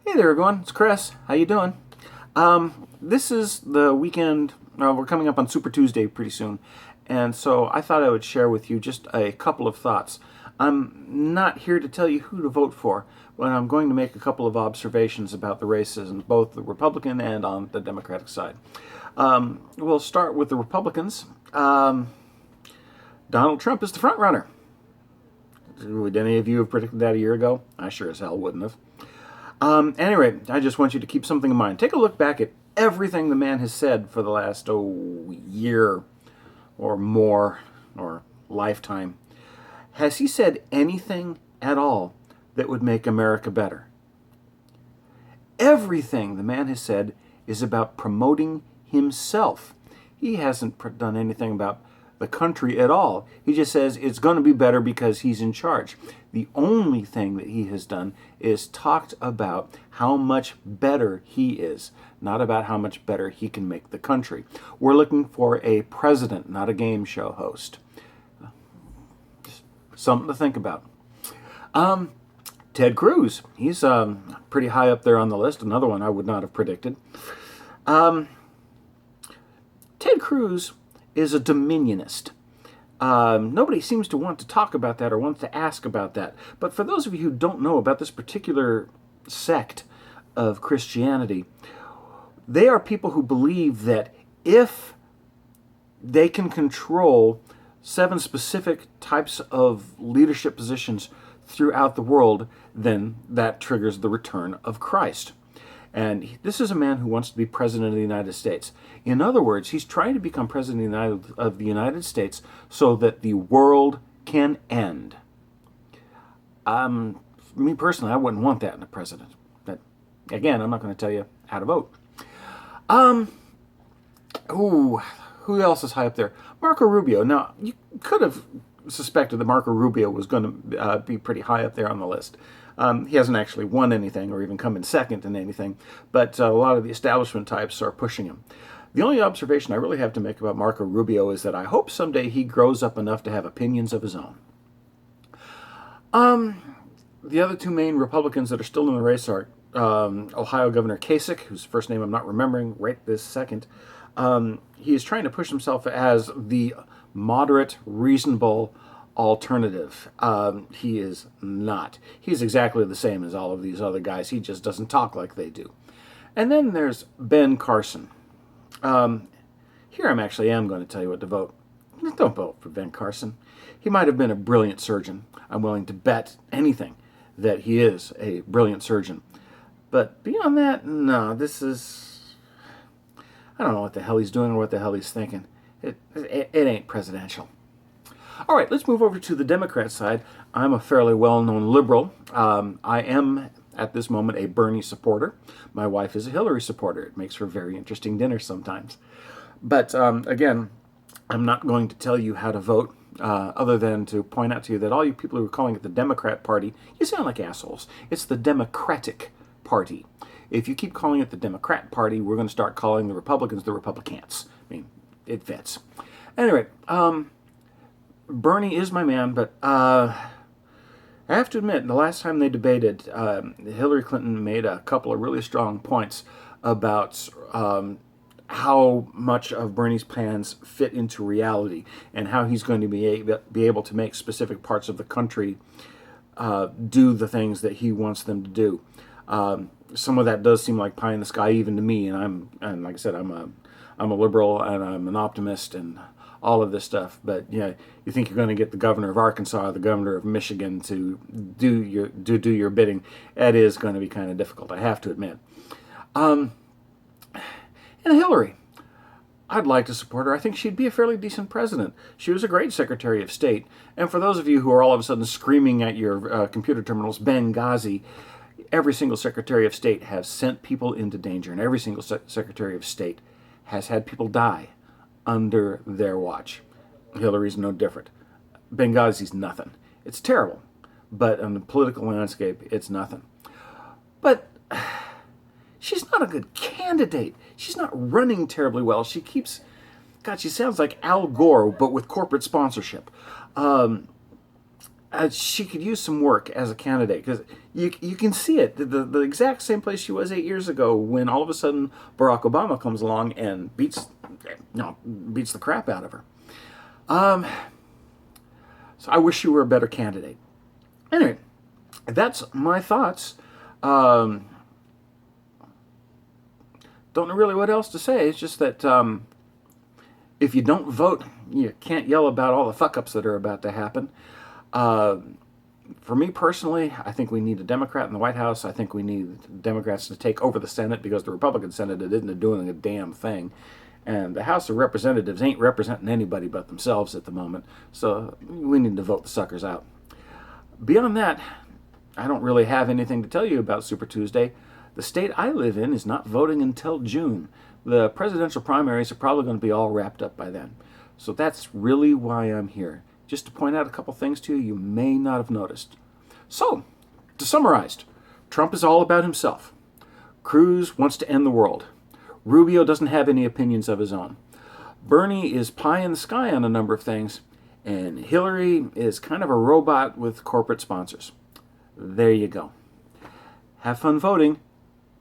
Hey there, everyone. It's Chris. How you doing? This is the weekend. We're coming up on Super Tuesday pretty soon, and so I thought I would share with you just a couple of thoughts. I'm not here to tell you who to vote for, but I'm going to make a couple of observations about the races in both the Republican and on the Democratic side. We'll start with the Republicans. Donald Trump is the front runner. Would any of you have predicted that a year ago? I sure as hell wouldn't have. Anyway, I just want you to keep something in mind. Take a look back at everything the man has said for the last, year or more, or lifetime. Has he said anything at all that would make America better? Everything the man has said is about promoting himself. He hasn't done anything about the country at all. He just says it's going to be better because he's in charge. The only thing that he has done is talked about how much better he is, not about how much better he can make the country. We're looking for a president, not a game show host. Just something to think about. Ted Cruz, he's pretty high up there on the list. Another one I would not have predicted. Ted Cruz is a dominionist. Nobody seems to want to talk about that or wants to ask about that. But for those of you who don't know about this particular sect of Christianity, they are people who believe that if they can control 7 specific types of leadership positions throughout the world, then that triggers the return of Christ. And this is a man who wants to be president of the United States. In other words, he's trying to become president of the United States so that the world can end. Me personally, I wouldn't want that in a president. But again, I'm not going to tell you how to vote. Who else is high up there? Marco Rubio. Now, you could have suspected that Marco Rubio was going to be pretty high up there on the list. He hasn't actually won anything or even come in second in anything, but a lot of the establishment types are pushing him. The only observation I really have to make about Marco Rubio is that I hope someday he grows up enough to have opinions of his own. The other 2 main Republicans that are still in the race are Ohio Governor Kasich, whose first name I'm not remembering right this second. He is trying to push himself as the moderate, reasonable alternative. He is not. He's exactly the same as all of these other guys. He just doesn't talk like they do. And then there's Ben Carson. Here I am going to tell you what to vote. Don't vote for Ben Carson. He might have been a brilliant surgeon. I'm willing to bet anything that he is a brilliant surgeon. But beyond that, no, I don't know what the hell he's doing or what the hell he's thinking. It ain't presidential. All right, let's move over to the Democrat side. I'm a fairly well-known liberal. I am, at this moment, a Bernie supporter. My wife is a Hillary supporter. It makes for very interesting dinners sometimes. But again, I'm not going to tell you how to vote, other than to point out to you that all you people who are calling it the Democrat Party, you sound like assholes. It's the Democratic Party. If you keep calling it the Democrat Party, we're going to start calling the Republicans the Republicans. I mean, it fits. Anyway, Bernie is my man, but I have to admit, the last time they debated, Hillary Clinton made a couple of really strong points about how much of Bernie's plans fit into reality and how he's going to be able to make specific parts of the country do the things that he wants them to do. Some of that does seem like pie in the sky even to me, and like I said, I'm a liberal and I'm an optimist and all of this stuff. But yeah, you think you're going to get the governor of Arkansas or the governor of Michigan to do your bidding? That is going to be kind of difficult, I have to admit. And Hillary, I'd like to support her. I think she'd be a fairly decent president. She was a great Secretary of State. And for those of you who are all of a sudden screaming at your computer terminals, Benghazi, every single Secretary of State has sent people into danger, and every single Secretary of State has had people die under their watch. Hillary's no different. Benghazi's nothing. It's terrible, but on the political landscape, it's nothing. But she's not a good candidate. She's not running terribly well. She sounds like Al Gore, but with corporate sponsorship. she could use some work as a candidate because you can see it the exact same place she was 8 years ago when all of a sudden Barack Obama comes along and beats the crap out of her. So I wish she were a better candidate. Anyway, that's my thoughts. Don't know really what else to say. It's just that if you don't vote, you can't yell about all the fuck-ups that are about to happen. For me personally, I think we need a Democrat in the White House. I think we need Democrats to take over the Senate because the Republican Senate isn't doing a damn thing. And the House of Representatives ain't representing anybody but themselves at the moment. So we need to vote the suckers out. Beyond that, I don't really have anything to tell you about Super Tuesday. The state I live in is not voting until June. The presidential primaries are probably going to be all wrapped up by then. So that's really why I'm here. Just to point out a couple things to you you may not have noticed. So, to summarize, Trump is all about himself. Cruz wants to end the world. Rubio doesn't have any opinions of his own. Bernie is pie in the sky on a number of things. And Hillary is kind of a robot with corporate sponsors. There you go. Have fun voting,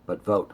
but vote.